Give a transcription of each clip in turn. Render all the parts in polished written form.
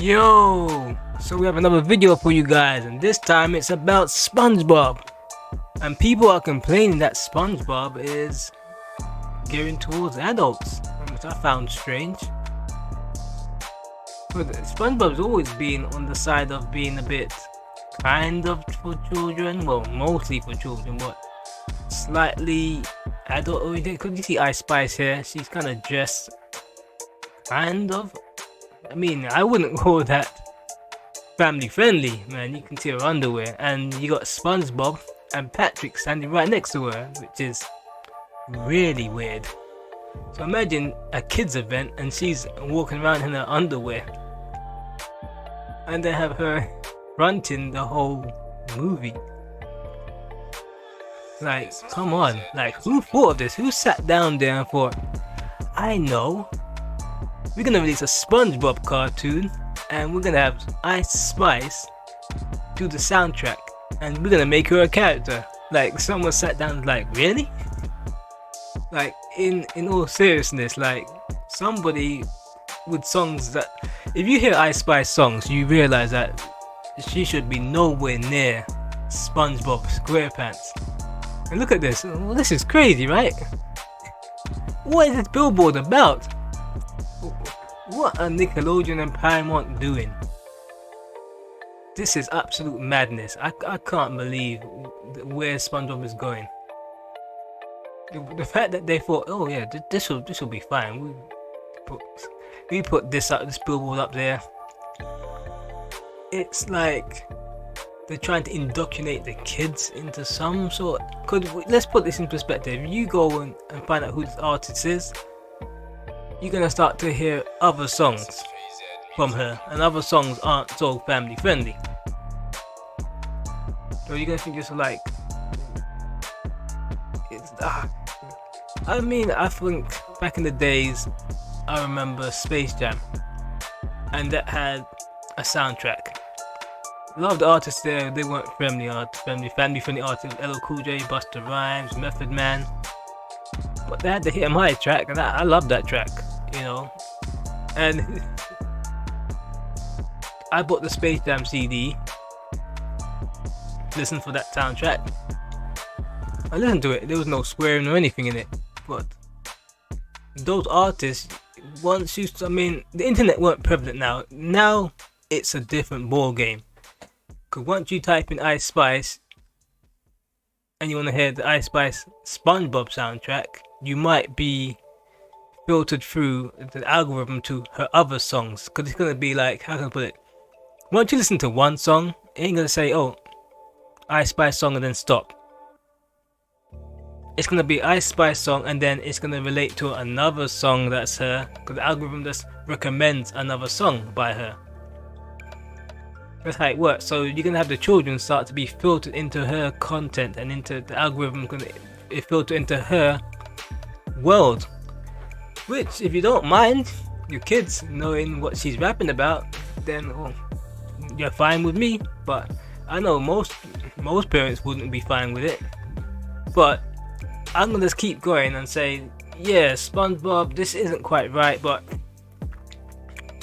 Yo! So we have another video for you guys, and this time it's about SpongeBob. And people are complaining that SpongeBob is gearing towards adults, which I found strange. But SpongeBob's always been on the side of being a bit kind of for children, well, mostly for children, but slightly adult oriented. Because you see Ice Spice here, she's kind of dressed kind of. I mean, I wouldn't call that family friendly, man. You can see her underwear, and you got SpongeBob and Patrick standing right next to her, which is really weird. So imagine a kids event and she's walking around in her underwear, and they have her fronting the whole movie. Like, come on, like, who thought of this? Who sat down there and thought, I know, we're gonna release a SpongeBob cartoon and we're gonna have Ice Spice do the soundtrack and we're gonna make her a character. Like, someone sat down and like, really? Like, in all seriousness, like, somebody with songs that, if you hear Ice Spice songs, you realize that she should be nowhere near SpongeBob SquarePants. And look at this. Well, this is crazy, right? What is this billboard about? What are Nickelodeon and Paramount doing? This is absolute madness. I can't believe where SpongeBob is going. The fact that they thought, oh yeah, this will be fine. We put this billboard up there. It's like they're trying to indoctrinate the kids into some sort. Let's put this in perspective. You go and find out who this artist is, you're gonna start to hear other songs from her, and other songs aren't so family friendly. So you're gonna think just like, I mean, I think back in the days, I remember Space Jam, and that had a soundtrack. A lot of the artists there, they weren't family friendly artists. LL Cool J, Busta Rhymes, Method Man. But they had the Hit 'em High track, and I love that track, you know. And I bought the Space Jam CD, listened for that soundtrack. I listened to it, there was no swearing or anything in it. But those artists, I mean, the internet weren't prevalent now. Now it's a different ball game. Cause once you type in Ice Spice and you want to hear the Ice Spice SpongeBob soundtrack, you might be filtered through the algorithm to her other songs. Cause it's gonna be like, how can I put it? Once you listen to one song, it ain't gonna say, oh, Ice Spice song and then stop. It's gonna be Ice Spice song and then it's gonna relate to another song that's her, because the algorithm just recommends another song by her. That's how it works. So you're gonna have the children start to be filtered into her content, and into the algorithm gonna filter into her world. Which, if you don't mind your kids knowing what she's rapping about, then you're fine with me. But I know most parents wouldn't be fine with it. But I'm gonna just keep going and say, yeah, SpongeBob, this isn't quite right, but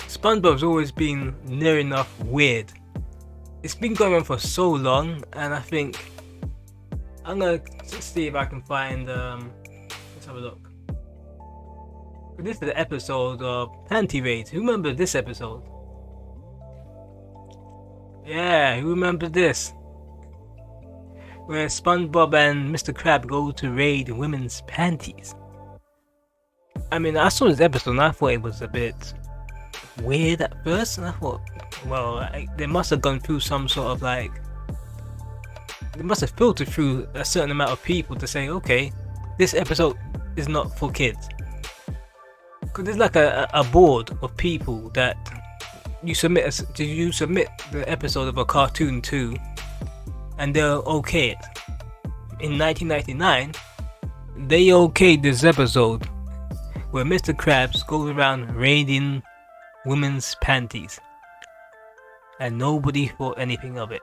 SpongeBob's always been near enough weird. It's been going on for so long, and I think I'm gonna see if I can find, let's have a look. This is the episode of Panty Raids. Who remembers this episode? Yeah, who remembers this? Where SpongeBob and Mr. Krabs go to raid women's panties. I mean, I saw this episode and I thought it was a bit weird at first, and I thought, well, they must have gone through some sort of like, they must have filtered through a certain amount of people to say, okay, this episode is not for kids. Because there's like a board of people that you submit the episode of a cartoon to, and they'll okay it. In 1999, they okayed this episode where Mr. Krabs goes around raiding women's panties, and nobody thought anything of it.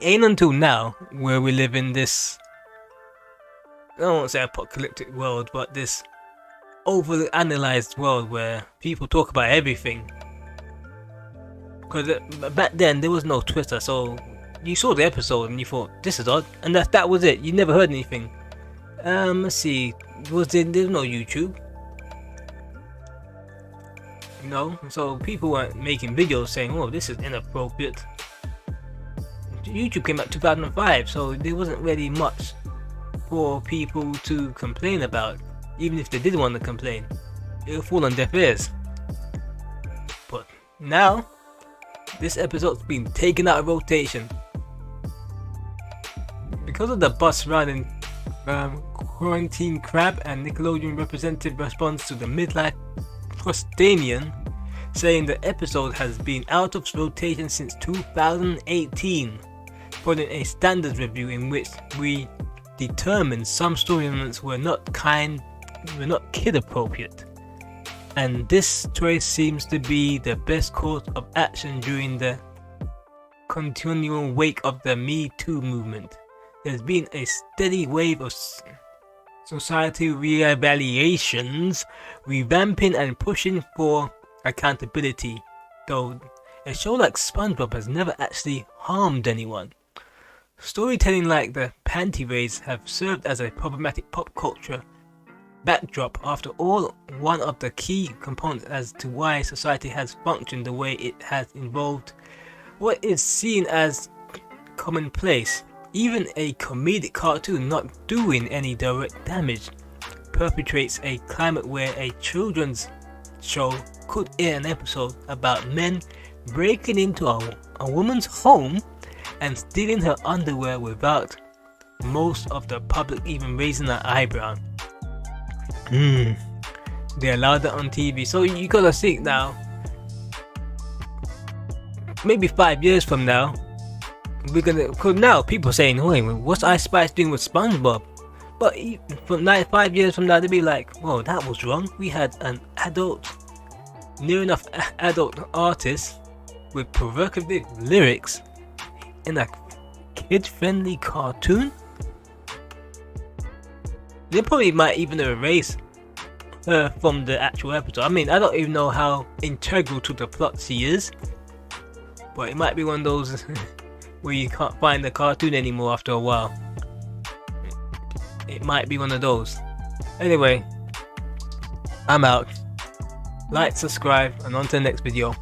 Ain't until now, where we live in this, I don't want to say apocalyptic world, but this overly analyzed world where people talk about everything, Because back then there was no Twitter, so you saw the episode and you thought this is odd, and that was it. You never heard anything. Let's see, there's no YouTube? No, so people weren't making videos saying, "Oh, this is inappropriate." YouTube came out 2005, so there wasn't really much for people to complain about. Even if they did want to complain, it would fall on deaf ears. But now, this episode's been taken out of rotation because of the bus running. Quarantine Crab and Nickelodeon representative responds to the midlife crustacean, saying the episode has been out of rotation since 2018, following a standards review in which we determined some story elements were not kid appropriate, and this choice seems to be the best course of action during the continual wake of the Me Too movement. There's been a steady wave of society re-evaluations, revamping and pushing for accountability, though a show like SpongeBob has never actually harmed anyone. Storytelling like the panty raids have served as a problematic pop culture backdrop. After all, one of the key components as to why society has functioned the way it has involved what is seen as commonplace. Even a comedic cartoon not doing any direct damage perpetuates a climate where a children's show could air an episode about men breaking into a woman's home and stealing her underwear without most of the public even raising an eyebrow. They allowed that on TV, so you gotta think now. Maybe 5 years from now, cause now people are saying, "Wait, what's Ice Spice doing with SpongeBob?" But from 5 years from now, they'll be like, "Whoa, that was wrong. We had an adult, near enough adult artist with provocative lyrics in a kid-friendly cartoon." They probably might even erase her from the actual episode. I mean, I don't even know how integral to the plot she is, but it might be one of those where you can't find the cartoon anymore after a while. It might be one of those. Anyway, I'm out. Like, subscribe, and on to the next video.